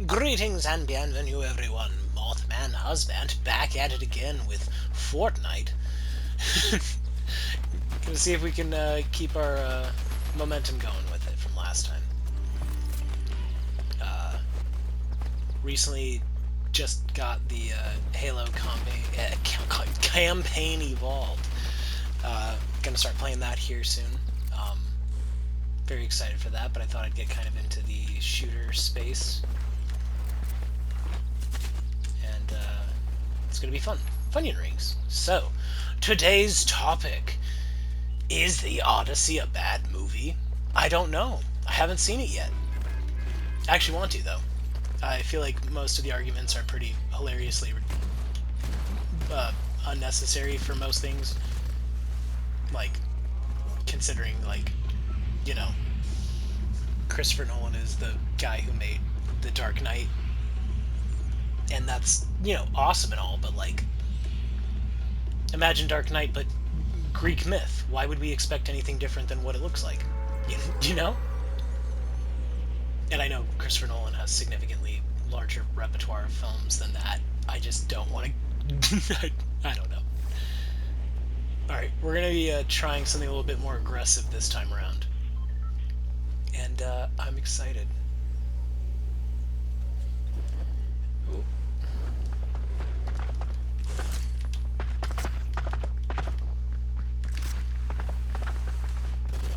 Greetings and bienvenue everyone, Mothman Husband back at it again with Fortnite. Gonna see if we can keep our momentum going with it from last time. Recently just got the Halo campaign evolved. Gonna start playing that here soon. Very excited for that, but I thought I'd get kind of into the shooter space. And it's gonna be fun. Funyun rings. So, today's topic: is The Odyssey a bad movie? I don't know. I haven't seen it yet. I actually want to, though. I feel like most of the arguments are pretty hilariously unnecessary for most things. Like, considering, like, you know, Christopher Nolan is the guy who made The Dark Knight. And that's, you know, awesome and all, but, like, imagine Dark Knight, but Greek myth. Why would we expect anything different than what it looks like? You know? And I know Christopher Nolan has significantly larger repertoire of films than that. I just don't want to... I don't know. Alright, we're going to be trying something a little bit more aggressive this time around. And I'm excited. Ooh.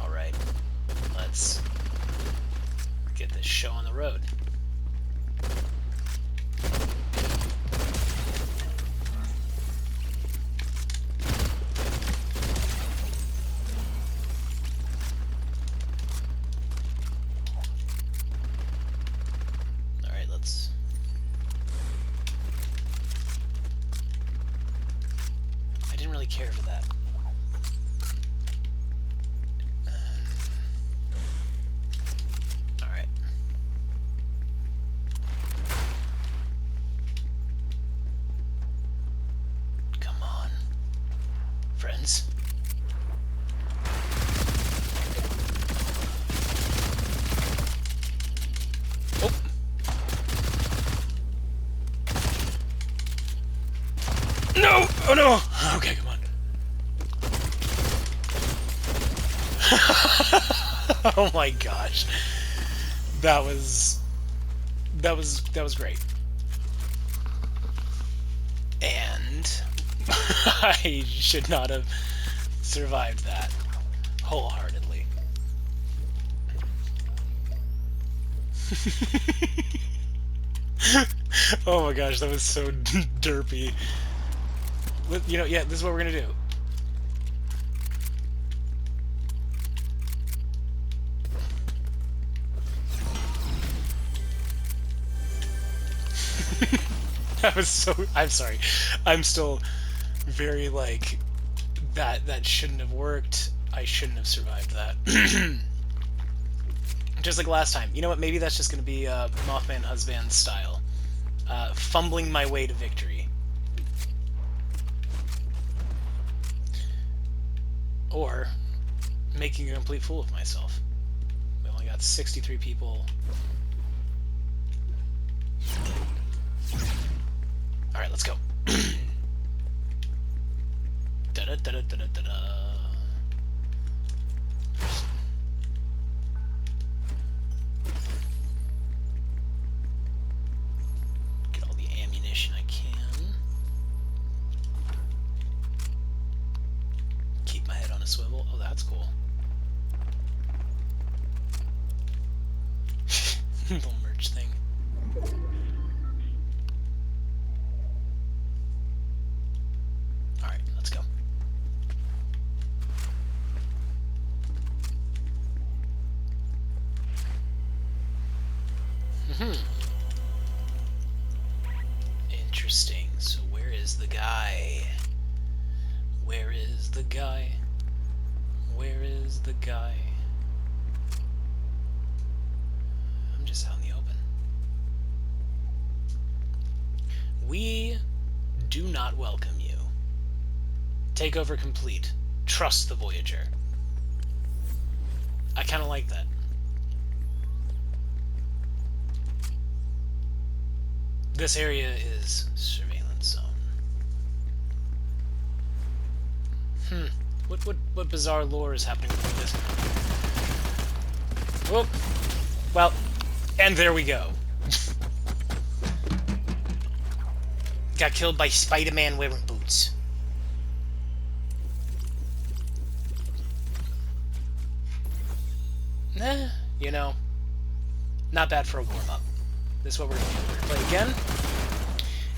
Alright, let's get this show on the road. Alright, let's... I didn't really care for that. Alright. Come on, friends. Oh. No! Oh no! Okay, come on. Oh my gosh. That was great. And I should not have survived that wholeheartedly. Oh my gosh, that was so derpy. You know, yeah, this is what we're gonna do. That was so... I'm sorry. I'm still very, like... That shouldn't have worked. I shouldn't have survived that. Just like last time. You know what? Maybe that's just gonna be Mothman Husband style. Fumbling my way to victory. Or making a complete fool of myself. We only got 63 people. Alright, let's go. Da-da-da-da-da-da-da. Get all the ammunition I can. Keep my head on a swivel. Oh, that's cool. Little merch thing. Alright, let's go. Interesting. So where is the guy? Where is the guy? Where is the guy? I'm just out in the open. We do not welcome you. Takeover complete. Trust the Voyager. I kind of like that. This area is surveillance zone. What bizarre lore is happening with this? Whoop. Well, and there we go. Got killed by Spider-Man wearing boots. You know, not bad for a warm-up. This is what we're gonna play again.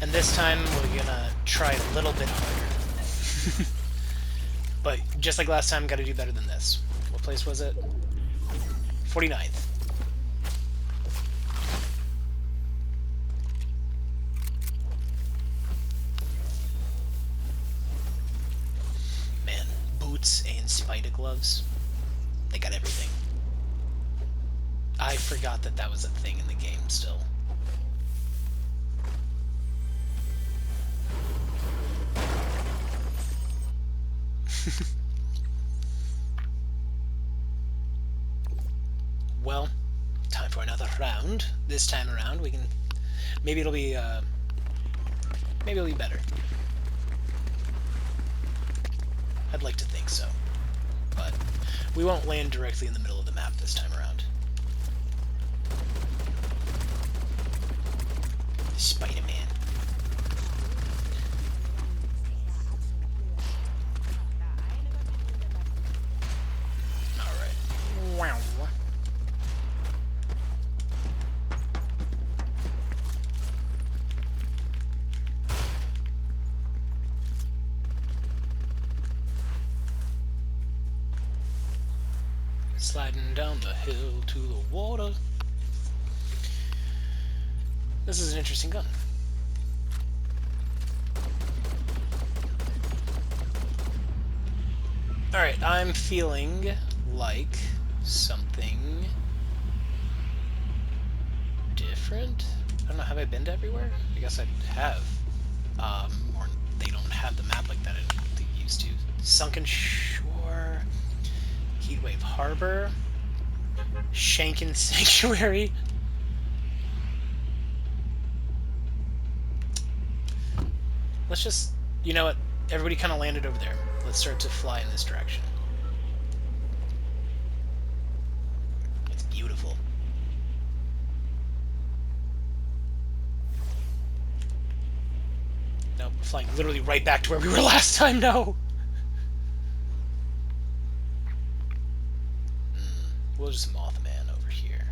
And this time we're gonna try a little bit harder. But just like last time, gotta do better than this. What place was it? 49th. Man, boots and spider gloves. They got everything. I forgot that that was a thing in the game still. Well, time for another round. This time around, we can... Maybe it'll be better. I'd like to think so. But we won't land directly in the middle of the map this time around. Spider-Man. Alright. Wow. Sliding down the hill to the water. This is an interesting gun. Alright, I'm feeling like something different. I don't know, have I been to everywhere? I guess I have. Or they don't have the map like that they used to. Sunken Shore, Heatwave Harbor, Shankin Sanctuary. Let's just, you know what, everybody kind of landed over there. Let's start to fly in this direction. It's beautiful. Nope, we're flying literally right back to where we were last time, no! We'll just Mothman over here.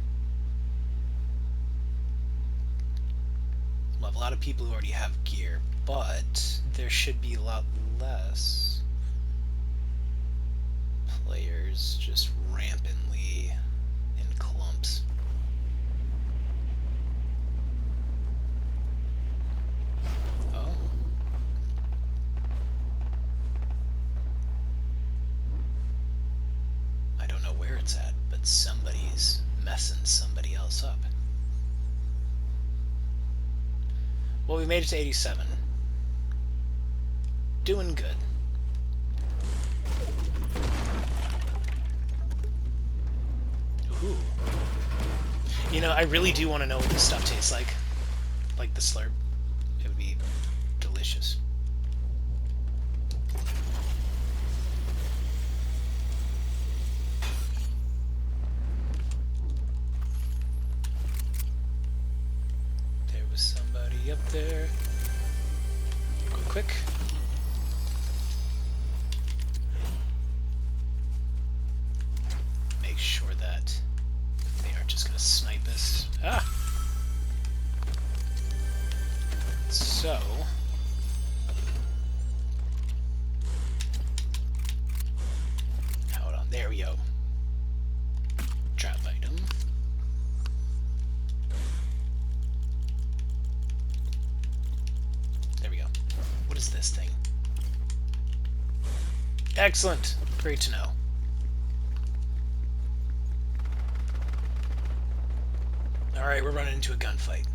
We'll have a lot of people who already have gear, but there should be a lot less players just rampantly in clumps. Oh. I don't know where it's at, but somebody's messing somebody else up. Well, we made it to 87. Doing good. Ooh. You know, I really do want to know what this stuff tastes like. Like the slurp. It would be delicious. There was somebody up there. Go quick. Make sure that they aren't just gonna snipe us. Ah! So... hold on, there we go. Drop item. There we go. What is this thing? Excellent! Great to know. Alright, we're running into a gunfight.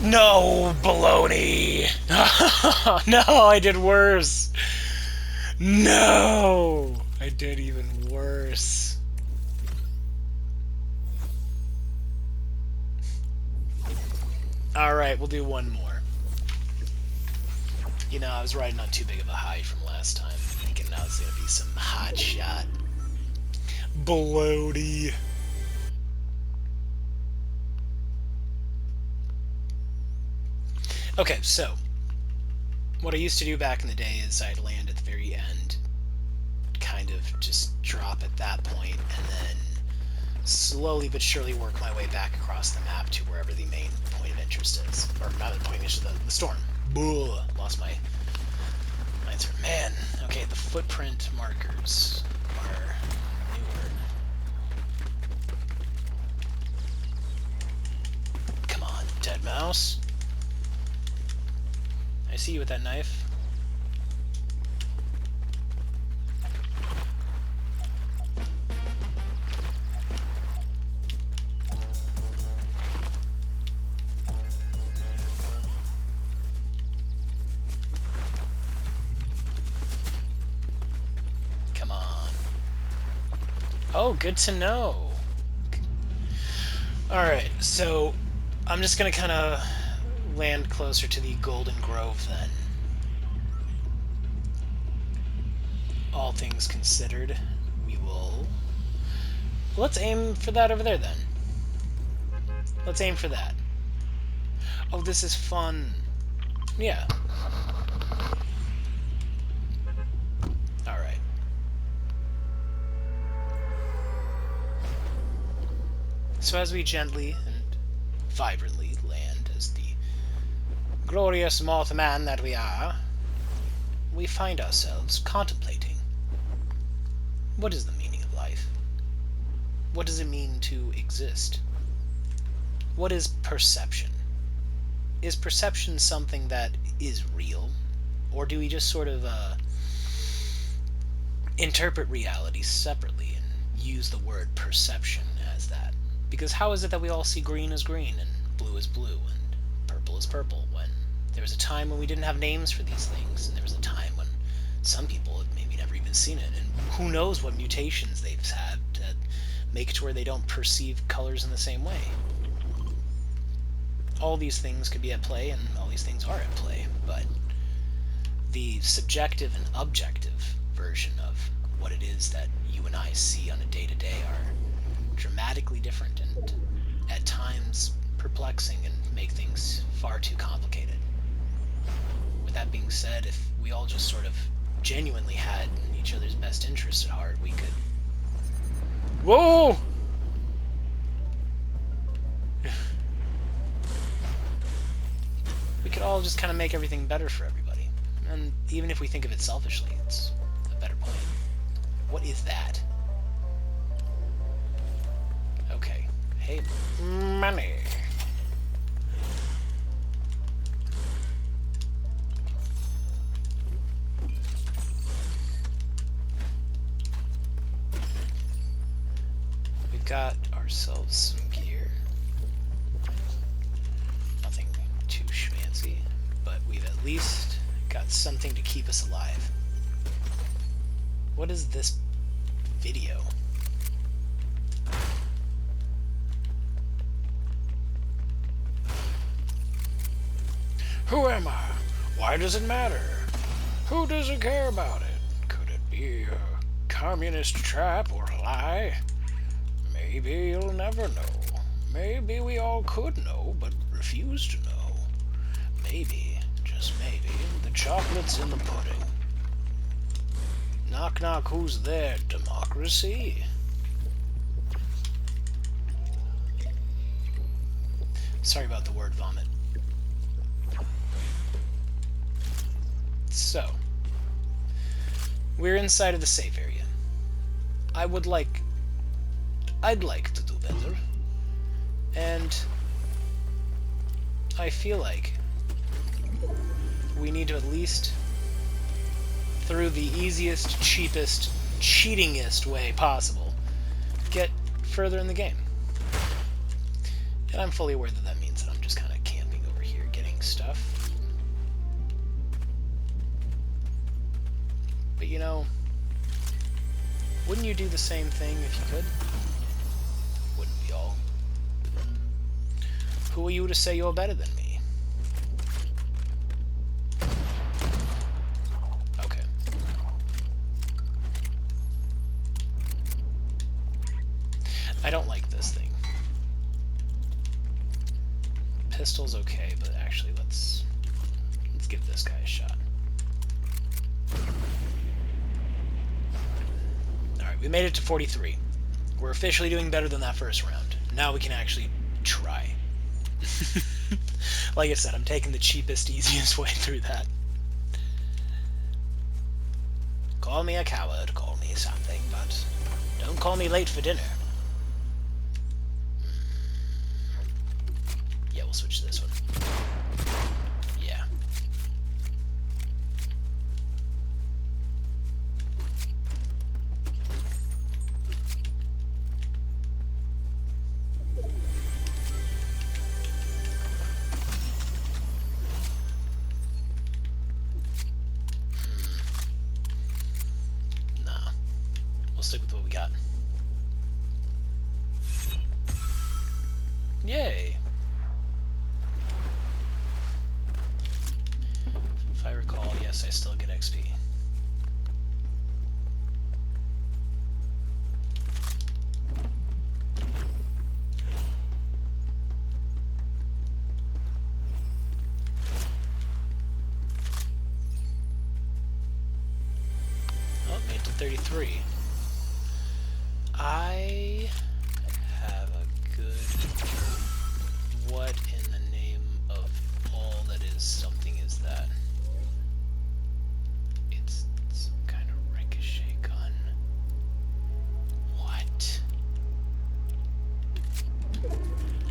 No, baloney! No, I did worse! No! I did even worse. Alright, we'll do one more. You know, I was riding on too big of a high from last time, thinking now it's gonna be some hot shot. Baloney. Okay, so what I used to do back in the day is I'd land at the very end, kind of just drop at that point, and then slowly but surely work my way back across the map to wherever the main point of interest is. Or not the point of interest, the storm. Boo! Lost my answer. Man, okay, the footprint markers are newer. Come on, dead mouse. I see you with that knife. Come on. Oh, good to know. Alright, so I'm just gonna kind of land closer to the Golden Grove then. All things considered, we will... Let's aim for that over there then. Let's aim for that. Oh, this is fun. Yeah. Alright. So as we gently and vibrantly land as the glorious Mothman that we are, we find ourselves contemplating. What is the meaning of life? What does it mean to exist? What is perception? Is perception something that is real? Or do we just sort of interpret reality separately and use the word perception as that? Because how is it that we all see green as green and blue as blue and purple as purple when there was a time when we didn't have names for these things, and there was a time when some people had maybe never even seen it, and who knows what mutations they've had that make it to where they don't perceive colors in the same way. All these things could be at play, and all these things are at play, but the subjective and objective version of what it is that you and I see on a day-to-day are dramatically different and at times perplexing and make things far too complicated. With that being said, if we all just sort of genuinely had each other's best interests at heart, we could... Whoa! We could all just kind of make everything better for everybody. And even if we think of it selfishly, it's a better plan. What is that? Okay. Hey, money. We've got ourselves some gear. Nothing too schmancy, but we've at least got something to keep us alive. What is this video? Who am I? Why does it matter? Who doesn't care about it? Could it be a communist trap or a lie? Maybe you'll never know. Maybe we all could know, but refuse to know. Maybe, just maybe, the chocolate's in the pudding. Knock knock, who's there, democracy? Sorry about the word vomit. So, we're inside of the safe area. I'd like to do better. And I feel like we need to at least, through the easiest, cheapest, cheatingest way possible, get further in the game. And I'm fully aware that that means that I'm just kind of camping over here. stuff. But you know, wouldn't you do the same thing if you could? Wouldn't we all? Who are you to say you're better than me? Okay. I don't like this thing. Pistol's okay, but actually let's give this guy a shot. Alright, we made it to 43. We're officially doing better than that first round. Now we can actually try. Like I said, I'm taking the cheapest, easiest way through that. Call me a coward, call me something, but don't call me late for dinner. Yeah, we'll switch to this one. Yeah. Nah. We'll stick with what we got. Yay! If I recall, yes, I still get XP. Oh, made it to 33. I have a good... What in the name of all that is something is that? It's some kind of ricochet gun. What?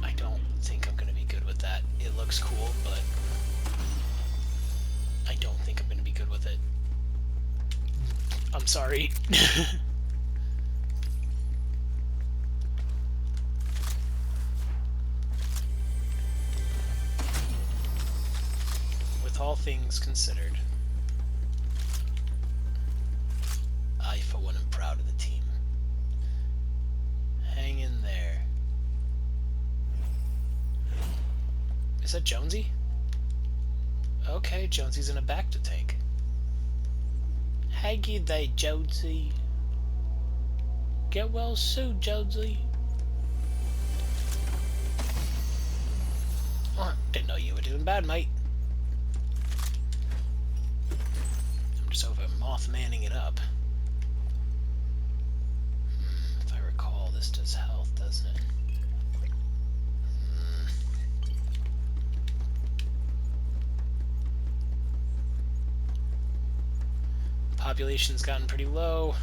I don't think I'm gonna be good with that. It looks cool, but I don't think I'm gonna be good with it. I'm sorry. With all things considered, I, for one, am proud of the team. Hang in there. Is that Jonesy? Okay, Jonesy's in a back to tank. Haggy there, Jonesy. Get well soon, Jonesy. Oh, didn't know you were doing bad, mate. I'm just over Mothmanning it up. If I recall, this does health, doesn't it? Population's gotten pretty low.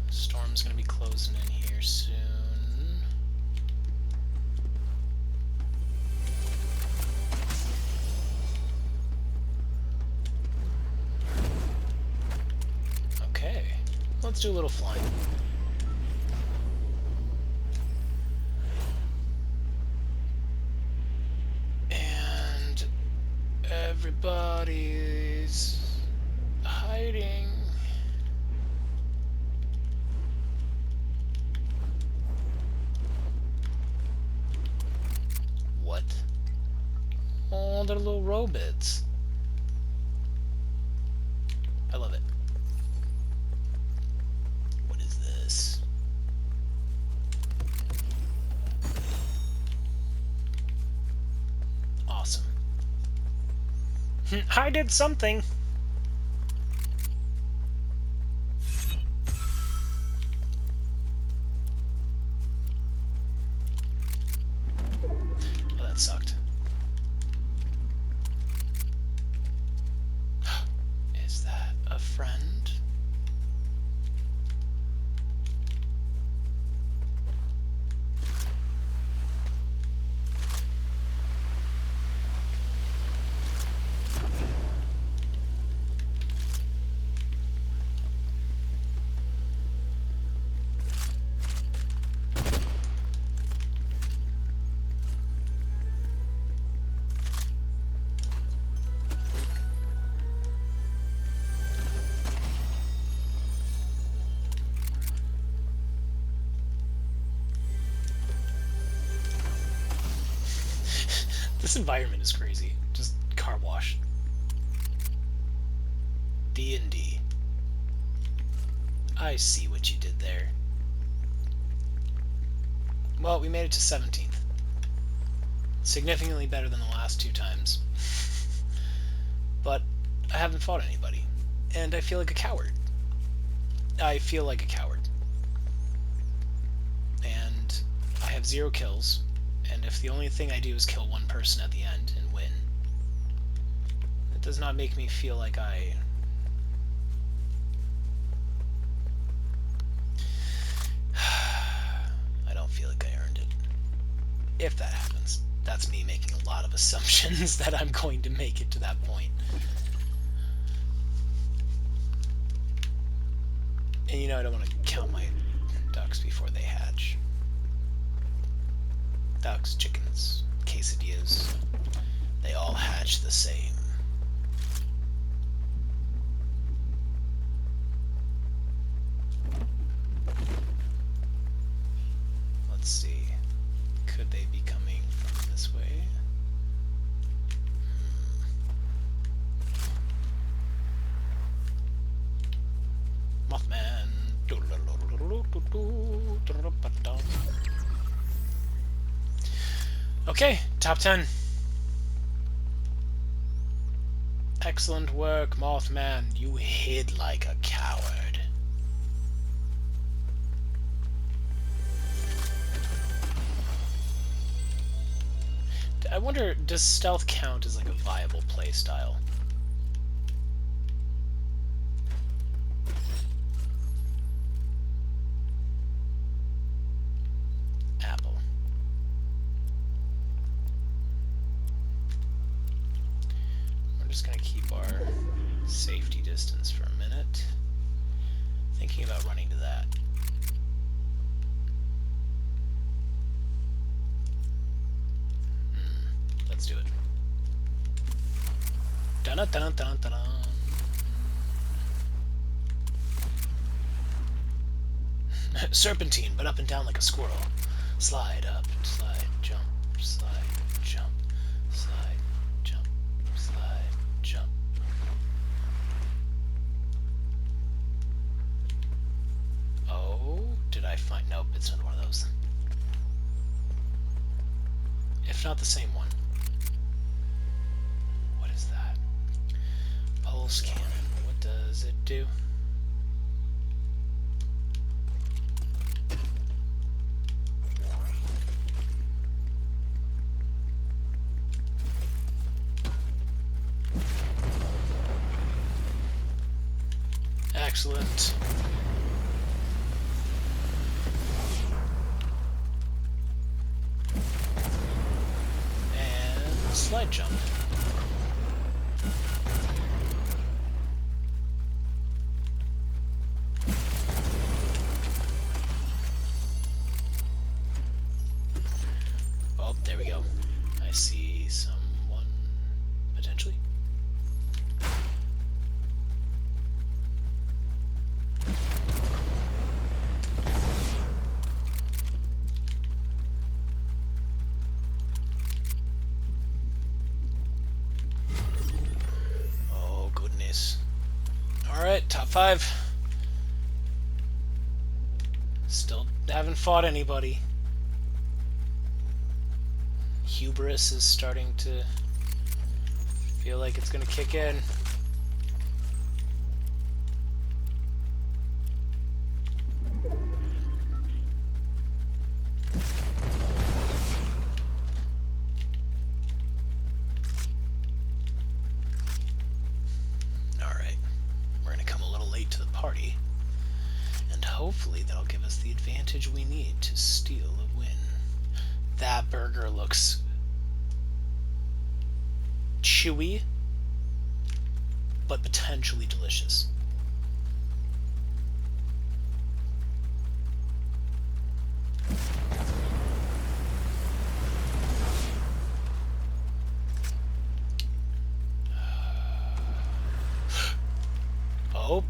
Storm's gonna be closing in here soon. Okay, let's do a little flying. And everybody's hiding. What? Oh, they're little robots. I love it. What is this? Awesome. I did something. Oh, that sucked. Is that a friend? environment is crazy. Just car wash. D&D. I see what you did there. Well, we made it to 17th. Significantly better than the last 2 times. But I haven't fought anybody. And I feel like a coward. I feel like a coward. And I have 0 kills. And if the only thing I do is kill 1 person at the end and win, it does not make me feel like I don't feel like I earned it. If that happens. That's me making a lot of assumptions that I'm going to make it to that point. And you know, I don't want to count my ducks before they hatch. Ducks, chickens, quesadillas, they all hatch the same. Let's see. Could they be coming from this way? Mothman. Okay, top 10. Excellent work, Mothman. You hid like a coward. I wonder, does stealth count as like a viable playstyle? Apple. We're just gonna keep our safety distance for a minute. Thinking about running to that. Let's do it. Dun dun dun dun dun. Serpentine, but up and down like a squirrel. Slide up, slide, jump, slide, jump, slide, jump, slide, jump. Oh, did I find... Nope, it's not one of those. If not the same one. What is that? Pulse cannon. What does it do? Excellent. And slide jump. Oh, there we go. I see someone, potentially. Oh, goodness. Alright, top 5. Still haven't fought anybody. Hubris is starting to feel like it's gonna kick in. Alright, we're gonna come a little late to the party, and hopefully that'll give us the advantage we need to steal a win. That burger looks chewy, but potentially delicious. Oh,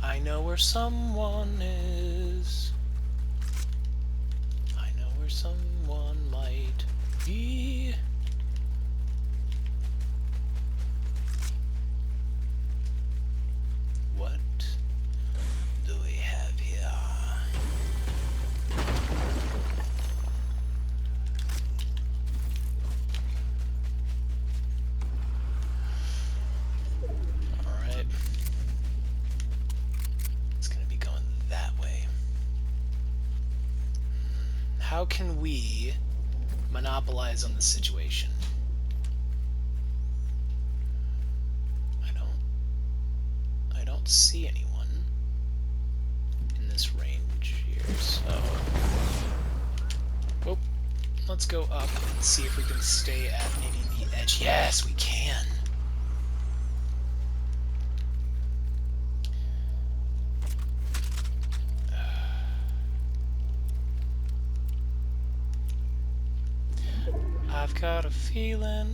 I know where someone is. I know where someone might be. How can we monopolize on the situation? I don't see anyone in this range here, so oh, let's go up and see if we can stay at maybe the edge. Yes, we can. I've got a feeling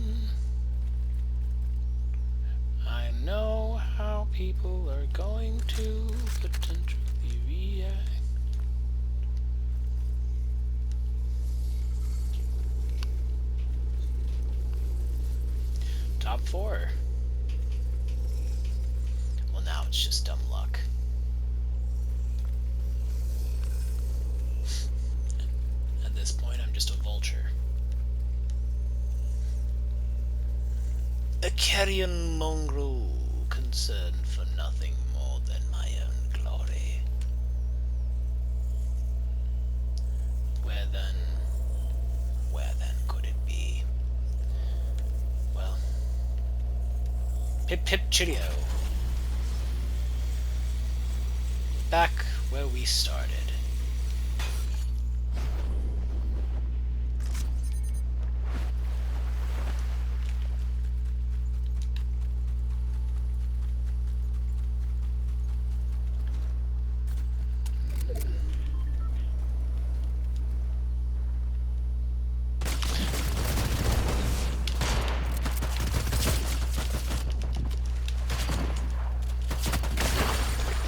I know how people are going to potentially react. Top 4. Well, now it's just dumb luck. At this point, I'm just a vulture. A carrion mongrel concerned for nothing more than my own glory. Where then could it be? Well, pip pip chitio. Back where we started.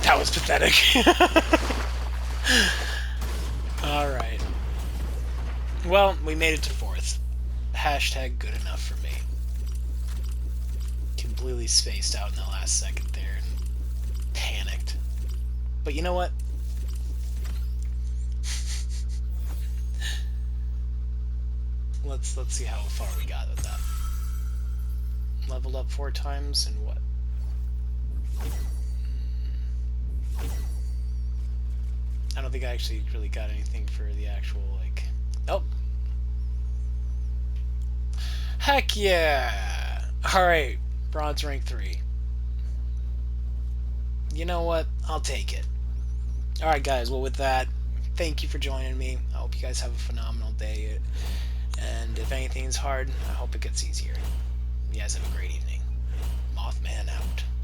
That was pathetic. Alright. Well, we made it to 4th. Hashtag good enough for me. Completely spaced out in the last second there and panicked. But you know what? Let's see how far we got with that. Leveled up 4 times and what? I don't think I actually really got anything for the actual, like... Oh! Heck yeah! Alright, bronze rank 3. You know what? I'll take it. Alright guys, well with that, thank you for joining me. I hope you guys have a phenomenal day. And if anything's hard, I hope it gets easier. You guys have a great evening. Mothman out.